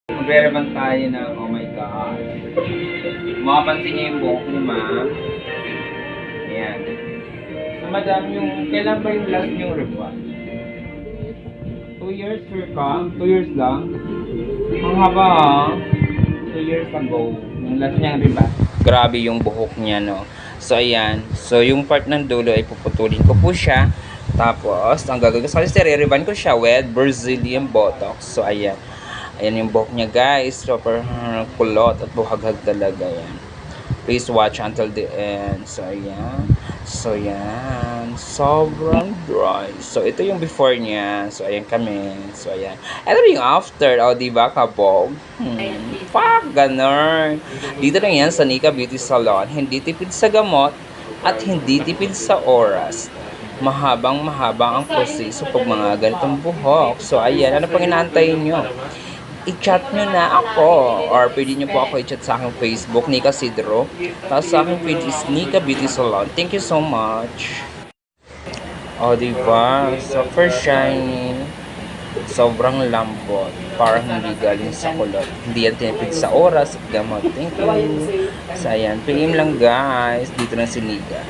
Magre-reban tayo ng, oh my God. Makapansin niyo yung buhok ni ma'am. Ayan. So, madam, kailan ba yung last niyong reban? 2 years, sure ka? 2 years lang? Ang haba, ah. 2 years ago. Yung last niyang reban. Grabe yung buhok niya, no? So, ayan. So, yung part ng dulo ay puputulin ko po siya. Tapos, ang gagawin ko sa reban ko siya with Brazilian Botox. So, ayan. Ayan yung buhok niya, guys. Super kulot at buhaghag talaga yan. Please watch until the end. So, ayan. So, yan. Sobrang dry. So, ito yung before niya. So, ayan kami. So, ayan. Ito yung after. O, diba, kabog? Fuck, ganun. Dito lang yan sa Nika Beauty Salon. Hindi tipid sa gamot at hindi tipid sa oras. Mahabang-mahaba ang proseso pag mga ganitong buhok. So, ayan. Ano pang inaantay nyo? I-chat nyo na ako or pwede nyo po ako i-chat sa aking Facebook, Nika Sidro. Tapos sa aking page is Nika Beauty Salon. Thank you so much. O, diba? Super shiny. Sobrang lambot. Parang hindi galing sa kulot. Hindi yan tinipid sa oras at gamot. Thank you. So, ayan. PM lang guys. Dito na si Nika.